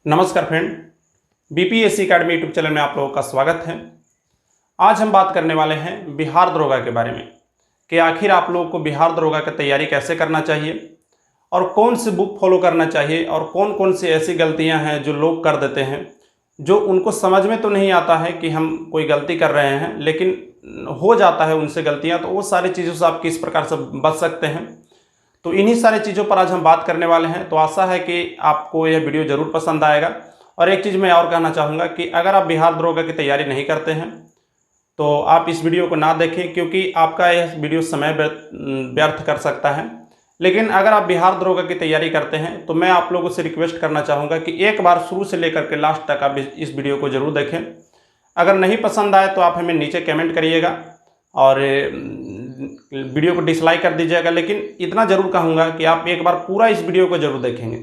नमस्कार friend, BPSC academy YouTube channel में आप लोगों का स्वागत है। आज हम बात करने वाले हैं बिहार दरोगा के बारे में कि आखिर आप लोगों को बिहार दरोगा की तैयारी कैसे करना चाहिए और कौन सी बुक फॉलो करना चाहिए और कौन कौन सी ऐसी गलतियां हैं जो लोग कर देते हैं, जो उनको समझ में तो नहीं आता है कि हम कोई गलती कर रहे हैं, लेकिन हो जाता है उनसे गलतियाँ। तो वो सारी चीज़ों से आप किस प्रकार से बच सकते हैं, तो इन्हीं सारी चीज़ों पर आज हम बात करने वाले हैं। तो आशा है कि आपको यह वीडियो ज़रूर पसंद आएगा। और एक चीज़ मैं और कहना चाहूँगा कि अगर आप बिहार दरोगा की तैयारी नहीं करते हैं तो आप इस वीडियो को ना देखें, क्योंकि आपका यह वीडियो समय व्यर्थ कर सकता है। लेकिन अगर आप बिहार दरोगा की तैयारी करते हैं तो मैं आप लोगों से रिक्वेस्ट करना चाहूँगा कि एक बार शुरू से लेकर के लास्ट तक आप इस वीडियो को ज़रूर देखें। अगर नहीं पसंद आए तो आप हमें नीचे कमेंट करिएगा और वीडियो को डिसलाइक कर दीजिएगा, लेकिन इतना ज़रूर कहूँगा कि आप एक बार पूरा इस वीडियो को ज़रूर देखेंगे।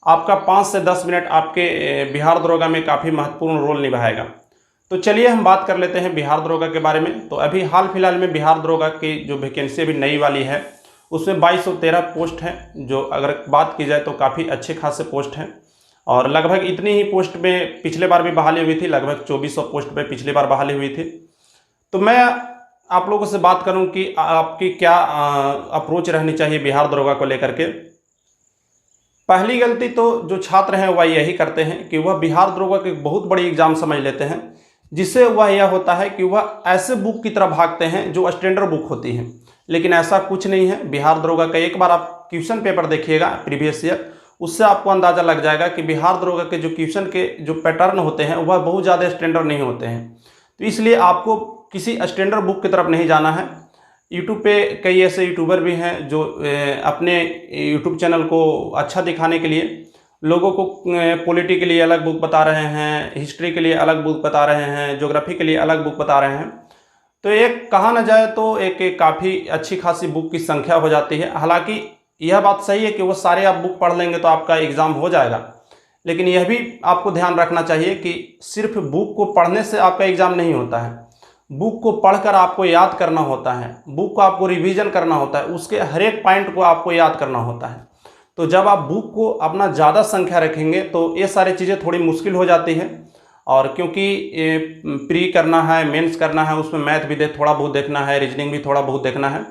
आपका 5 से 10 मिनट आपके बिहार दरोगा में काफ़ी महत्वपूर्ण रोल निभाएगा। तो चलिए हम बात कर लेते हैं बिहार दरोगा के बारे में। तो अभी हाल फिलहाल में बिहार दरोगा की जो वैकेंसी अभी नई वाली है उसमें 2213 पोस्ट हैं, जो अगर बात की जाए तो काफ़ी अच्छे खासे पोस्ट हैं। और लगभग इतनी ही पोस्ट में पिछले बार भी बहाली हुई थी, लगभग 2400 पोस्ट पे पिछली बार बहाली हुई थी। तो मैं आप लोगों से बात करूं कि आपकी क्या अप्रोच रहनी चाहिए बिहार दरोगा को लेकर के। पहली गलती तो जो छात्र हैं वह यही करते हैं कि वह बिहार दरोगा की बहुत बड़ी एग्जाम समझ लेते हैं, जिससे वह यह होता है कि वह ऐसे बुक की तरफ भागते हैं जो स्टैंडर्ड बुक होती हैं। लेकिन ऐसा कुछ नहीं है। बिहार दरोगा का एक बार आप क्वेश्चन पेपर देखिएगा प्रीवियस ईयर, उससे आपको अंदाज़ा लग जाएगा कि बिहार दरोगा के जो क्वेश्चन के जो पैटर्न होते हैं वह बहुत ज़्यादा स्टैंडर्ड नहीं होते हैं। तो इसलिए आपको किसी स्टैंडर्ड बुक की तरफ नहीं जाना है। यूट्यूब पे कई ऐसे यूट्यूबर भी हैं जो अपने यूट्यूब चैनल को अच्छा दिखाने के लिए लोगों को पॉलिटी के लिए अलग बुक बता रहे हैं, हिस्ट्री के लिए अलग बुक बता रहे हैं, ज्योग्राफी के लिए अलग बुक बता रहे हैं। तो एक कहा न जाए तो एक काफ़ी अच्छी खासी बुक की संख्या हो जाती है। हालांकि यह बात सही है कि वो सारे आप बुक पढ़ लेंगे तो आपका एग्ज़ाम हो जाएगा, लेकिन यह भी आपको ध्यान रखना चाहिए कि सिर्फ बुक को पढ़ने से आपका एग्ज़ाम नहीं होता है। बुक को पढ़कर आपको याद करना होता है, बुक को आपको रिवीजन करना होता है, उसके हर एक पॉइंट को आपको याद करना होता है। तो जब आप बुक को अपना ज़्यादा संख्या रखेंगे तो ये सारी चीज़ें थोड़ी मुश्किल हो जाती है। और क्योंकि प्री करना है, मेंस करना है, उसमें मैथ भी थोड़ा बहुत देखना है, रीजनिंग भी थोड़ा बहुत देखना है।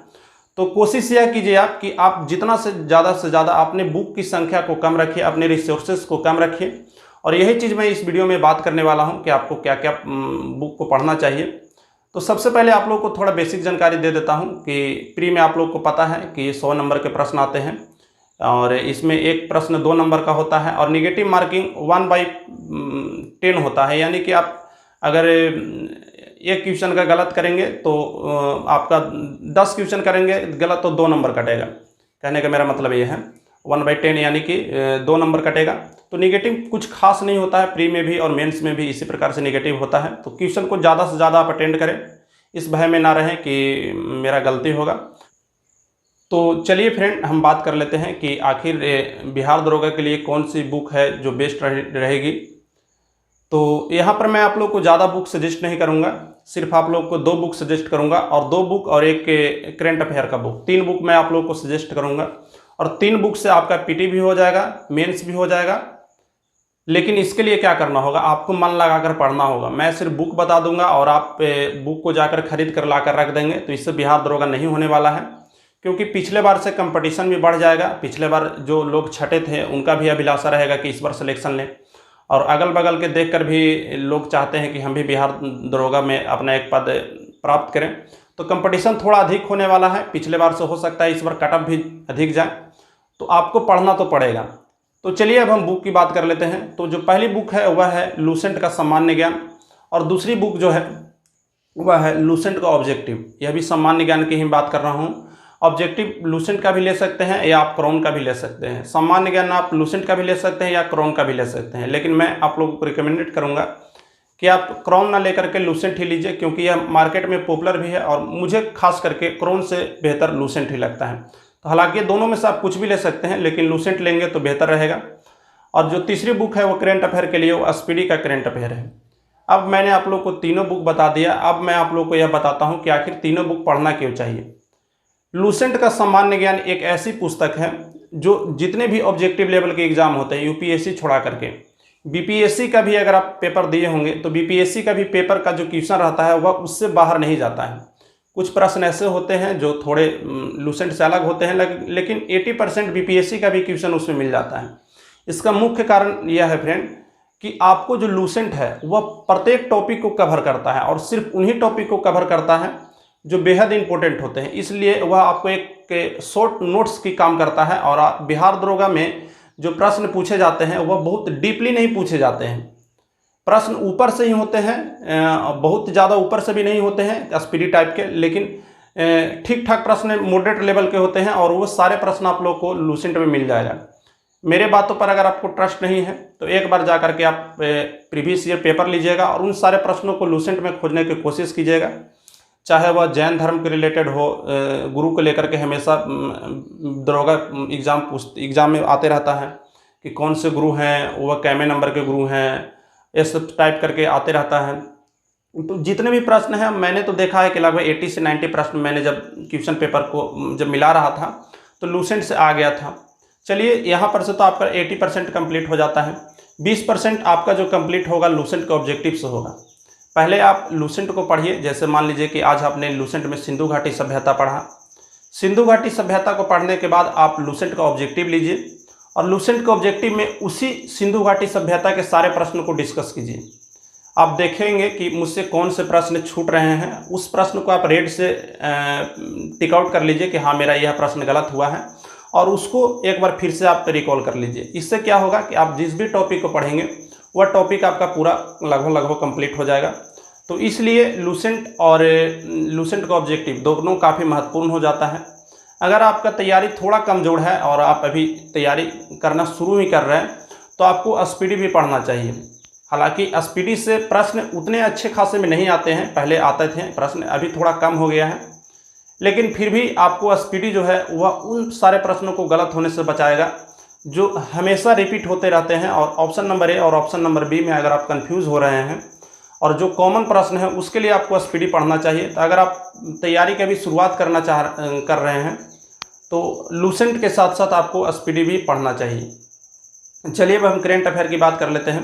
तो कोशिश यह कीजिए आप कि आप जितना से ज़्यादा अपने बुक की संख्या को कम रखिए, अपने रिसोर्सेज को कम रखिए। और यही चीज़ मैं इस वीडियो में बात करने वाला हूँ कि आपको क्या क्या बुक को पढ़ना चाहिए। तो सबसे पहले आप लोग को थोड़ा बेसिक जानकारी दे देता हूं कि प्री में आप लोग को पता है कि 100 नंबर के प्रश्न आते हैं और इसमें एक प्रश्न 2 नंबर का होता है और निगेटिव मार्किंग 1/10 होता है। यानी कि आप अगर एक क्वेश्चन का गलत करेंगे तो आपका 10 क्वेश्चन करेंगे गलत तो 2 नंबर कटेगा। कहने का मेरा मतलब ये है 1/10 यानी कि 2 नंबर कटेगा। तो निगेटिव कुछ खास नहीं होता है, प्री में भी और मेंस में भी इसी प्रकार से निगेटिव होता है। तो क्वेश्चन को ज़्यादा से ज़्यादा आप अटेंड करें, इस भय में ना रहें कि मेरा गलती होगा। तो चलिए फ्रेंड, हम बात कर लेते हैं कि आखिर बिहार दरोगा के लिए कौन सी बुक है जो बेस्ट रहेगी। तो यहाँ पर मैं आप लोग को ज़्यादा बुक सजेस्ट नहीं करूँगा, सिर्फ आप लोग को 2 बुक सजेस्ट करूँगा और 2 बुक और एक करेंट अफेयर का बुक, 3 बुक मैं आप लोग को सजेस्ट करूँगा। और 3 बुक से आपका पीटी भी हो जाएगा, मेंस भी हो जाएगा। लेकिन इसके लिए क्या करना होगा, आपको मन लगाकर पढ़ना होगा। मैं सिर्फ बुक बता दूंगा और आप बुक को जाकर खरीद कर ला कर रख देंगे, तो इससे बिहार दरोगा नहीं होने वाला है। क्योंकि पिछले बार से कंपटीशन भी बढ़ जाएगा। पिछले बार जो लोग छठे थे उनका भी अभिलाषा रहेगा कि इस बार सिलेक्शन लें, और अगल बगल के देखकर भी लोग चाहते हैं कि हम भी बिहार दरोगा में अपना एक पद प्राप्त करें। तो कंपटीशन थोड़ा अधिक होने वाला है पिछले बार से, हो सकता है इस बार कटअप भी अधिक जाए। तो आपको पढ़ना तो पड़ेगा। तो चलिए अब हम बुक की बात कर लेते हैं। तो जो पहली बुक है वह है लूसेंट का सामान्य ज्ञान, और दूसरी बुक जो है वह है लूसेंट का ऑब्जेक्टिव। यह भी सामान्य ज्ञान की ही बात कर रहा हूँ। ऑब्जेक्टिव लूसेंट का भी ले सकते हैं या आप क्राउन का भी ले सकते हैं। सामान्य ज्ञान आप लूसेंट का भी ले सकते हैं या क्राउन का भी ले सकते हैं, लेकिन मैं आप लोगों को रिकमेंडेड करूँगा कि आप क्राउन ना लेकर के लूसेंट ही लीजिए, क्योंकि यह मार्केट में पॉपुलर भी है और मुझे खास करके क्राउन से बेहतर लूसेंट ही लगता है। तो हालांकि दोनों में से आप कुछ भी ले सकते हैं, लेकिन लूसेंट लेंगे तो बेहतर रहेगा। और जो तीसरी बुक है वो करेंट अफेयर के लिए, वो एसपीडी का करेंट अफेयर है। अब मैंने आप लोग को तीनों बुक बता दिया। अब मैं आप लोग को यह बताता हूँ कि आखिर तीनों बुक पढ़ना क्यों चाहिए। लूसेंट का सामान्य ज्ञान एक ऐसी पुस्तक है जो जितने भी ऑब्जेक्टिव लेवल के एग्जाम होते हैं यूपीएससी छोड़ा करके, बीपीएससी का भी अगर आप पेपर दिए होंगे तो बीपीएससी का भी पेपर का जो क्वेश्चन रहता है वह उससे बाहर नहीं जाता है। कुछ प्रश्न ऐसे होते हैं जो थोड़े लूसेंट से अलग होते हैं, लेकिन 80% बीपीएससी का भी क्वेश्चन उसमें मिल जाता है। इसका मुख्य कारण यह है फ्रेंड कि आपको जो लूसेंट है वह प्रत्येक टॉपिक को कवर करता है और सिर्फ उन्हीं टॉपिक को कवर करता है जो बेहद इंपॉर्टेंट होते हैं। इसलिए वह आपको एक शॉर्ट नोट्स की काम करता है। और बिहार दरोगा में जो प्रश्न पूछे जाते हैं वह बहुत डीपली नहीं पूछे जाते हैं। प्रश्न ऊपर से ही होते हैं, बहुत ज़्यादा ऊपर से भी नहीं होते हैं स्पीडी टाइप के, लेकिन ठीक ठाक प्रश्न मॉडरेट लेवल के होते हैं और वो सारे प्रश्न आप लोग को लूसेंट में मिल जाएगा। मेरे बातों पर अगर आपको ट्रस्ट नहीं है तो एक बार जा करके आप प्रीवियस ईयर पेपर लीजिएगा और उन सारे प्रश्नों को लूसेंट में खोजने की कोशिश कीजिएगा। चाहे वह जैन धर्म के रिलेटेड हो, गुरु को लेकर के हमेशा दरोगा एग्ज़ाम में आते रहता है कि कौन से गुरु हैं, वह कैमे नंबर के गुरु हैं, ये सब टाइप करके आते रहता है। तो जितने भी प्रश्न हैं मैंने तो देखा है कि लगभग 80 से 90 प्रश्न मैंने जब क्वेश्चन पेपर को जब मिला रहा था तो लूसेंट से आ गया था। चलिए यहाँ पर से तो आपका 80% कंप्लीट हो जाता है। 20% आपका जो कंप्लीट होगा लूसेंट के ऑब्जेक्टिव से होगा। पहले आप लूसेंट को पढ़िए। जैसे मान लीजिए कि आज आपने लूसेंट में सिंधु घाटी सभ्यता पढ़ा। सिंधु घाटी सभ्यता को पढ़ने के बाद आप लूसेंट का ऑब्जेक्टिव लीजिए और लूसेंट के ऑब्जेक्टिव में उसी सिंधु घाटी सभ्यता के सारे प्रश्न को डिस्कस कीजिए। आप देखेंगे कि मुझसे कौन से प्रश्न छूट रहे हैं, उस प्रश्न को आप रेड से टिक आउट कर लीजिए कि हाँ मेरा यह प्रश्न गलत हुआ है और उसको एक बार फिर से आप रिकॉल कर लीजिए। इससे क्या होगा कि आप जिस भी टॉपिक को पढ़ेंगे वह टॉपिक आपका पूरा लगभग कंप्लीट हो जाएगा। तो इसलिए लूसेंट और लूसेंट का ऑब्जेक्टिव दोनों काफ़ी महत्वपूर्ण हो जाता है। अगर आपका तैयारी थोड़ा कमज़ोर है और आप अभी तैयारी करना शुरू ही कर रहे हैं तो आपको स्पीडी भी पढ़ना चाहिए। हालांकि स्पीडी से प्रश्न उतने अच्छे खासे में नहीं आते हैं, पहले आते थे प्रश्न, अभी थोड़ा कम हो गया है, लेकिन फिर भी आपको स्पीडी जो है वह उन सारे प्रश्नों को गलत होने से बचाएगा जो हमेशा रिपीट होते रहते हैं। और ऑप्शन नंबर ए और ऑप्शन नंबर बी में अगर आप कंफ्यूज हो रहे हैं और जो कॉमन प्रश्न है उसके लिए आपको स्पीडी पढ़ना चाहिए। तो अगर आप तैयारी की भी शुरुआत कर रहे हैं तो लूसेंट के साथ साथ आपको स्पीडी भी पढ़ना चाहिए। चलिए अब हम करेंट अफेयर की बात कर लेते हैं।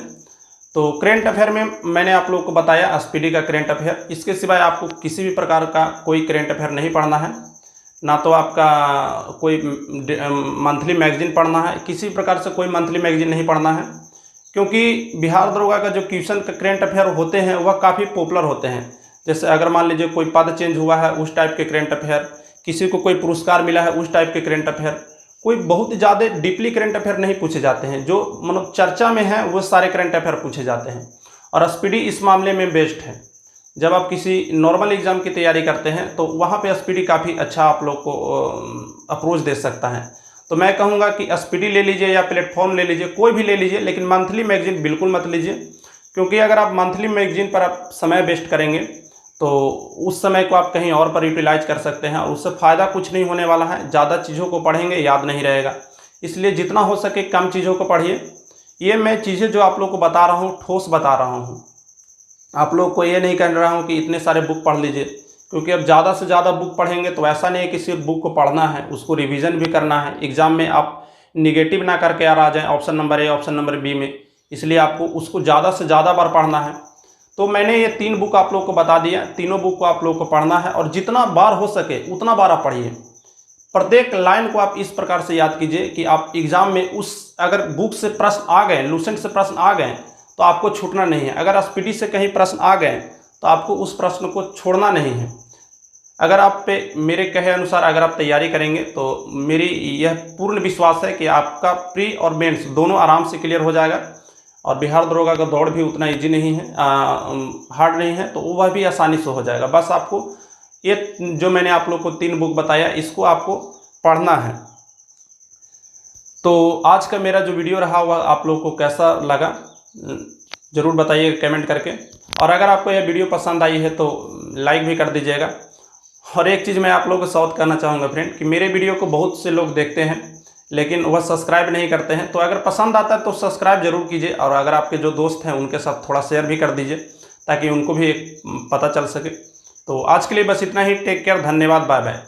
तो करेंट अफेयर में मैंने आप लोगों को बताया स्पीडी का करेंट अफेयर। इसके सिवाय आपको किसी भी प्रकार का कोई करेंट अफेयर नहीं पढ़ना है, ना तो आपका कोई मंथली मैगजीन पढ़ना है, किसी प्रकार से कोई मंथली मैगजीन नहीं पढ़ना है, क्योंकि बिहार दरोगा का जो क्वेश्चन का करेंट अफेयर होते हैं वह काफ़ी पॉपुलर होते हैं। जैसे अगर मान लीजिए कोई पद चेंज हुआ है उस टाइप के करेंट अफेयर, किसी को कोई पुरस्कार मिला है उस टाइप के करेंट अफेयर, कोई बहुत ज़्यादा डीपली करेंट अफेयर नहीं पूछे जाते हैं। जो मतलब चर्चा में है वो सारे करेंट अफेयर पूछे जाते हैं और स्पीडी इस मामले में बेस्ट है। जब आप किसी नॉर्मल एग्ज़ाम की तैयारी करते हैं तो वहाँ पे स्पीडी काफ़ी अच्छा आप लोग को अप्रोच दे सकता है। तो मैं कहूँगा कि स्पीडी ले लीजिए या प्लेटफॉर्म ले लीजिए, कोई भी ले लीजिए, लेकिन मंथली मैगजीन बिल्कुल मत लीजिए, क्योंकि अगर आप मंथली मैगजीन पर आप समय वेस्ट करेंगे तो उस समय को आप कहीं और पर यूटिलाइज कर सकते हैं और उससे फ़ायदा कुछ नहीं होने वाला है। ज़्यादा चीज़ों को पढ़ेंगे याद नहीं रहेगा, इसलिए जितना हो सके कम चीज़ों को पढ़िए। ये मैं चीज़ें जो आप लोग को बता रहा हूँ ठोस बता रहा हूँ, आप लोग को ये नहीं कह रहा हूँ कि इतने सारे बुक पढ़ लीजिए, क्योंकि अब ज़्यादा से ज़्यादा बुक पढ़ेंगे तो ऐसा नहीं है कि सिर्फ बुक को पढ़ना है, उसको रिवीजन भी करना है। एग्ज़ाम में आप निगेटिव ना करके यार आ जाएँ option number A option number B में, इसलिए आपको उसको ज़्यादा से ज़्यादा बार पढ़ना है। तो मैंने ये 3 बुक आप लोग को बता दिया, तीनों बुक को आप लोग को पढ़ना है और जितना बार हो सके उतना बार आप पढ़िए। प्रत्येक लाइन को आप इस प्रकार से याद कीजिए कि आप एग्ज़ाम में उस अगर बुक से प्रश्न आ गए, लूसेंट से प्रश्न आ गए तो आपको छूटना नहीं है। अगर स्पीडी से कहीं प्रश्न आ गए तो आपको उस प्रश्न को छोड़ना नहीं है। अगर आप पे मेरे कहे अनुसार अगर आप तैयारी करेंगे तो मेरी यह पूर्ण विश्वास है कि आपका प्री और मेंस दोनों आराम से क्लियर हो जाएगा। और बिहार दरोगा का दौड़ भी उतना ईजी नहीं है, हार्ड नहीं है, तो वह भी आसानी से हो जाएगा। बस आपको ये जो मैंने आप लोग को 3 बुक बताया इसको आपको पढ़ना है। तो आज का मेरा जो वीडियो रहा वह आप लोग को कैसा लगा ज़रूर बताइए कमेंट करके, और अगर आपको यह वीडियो पसंद आई है तो लाइक भी कर दीजिएगा। और एक चीज़ मैं आप लोगों को साउथ करना चाहूँगा फ्रेंड कि मेरे वीडियो को बहुत से लोग देखते हैं लेकिन वह सब्सक्राइब नहीं करते हैं। तो अगर पसंद आता है तो सब्सक्राइब जरूर कीजिए, और अगर आपके जो दोस्त हैं उनके साथ थोड़ा शेयर भी कर दीजिए ताकि उनको भी एक पता चल सके। तो आज के लिए बस इतना ही। टेक केयर, धन्यवाद, बाय बाय।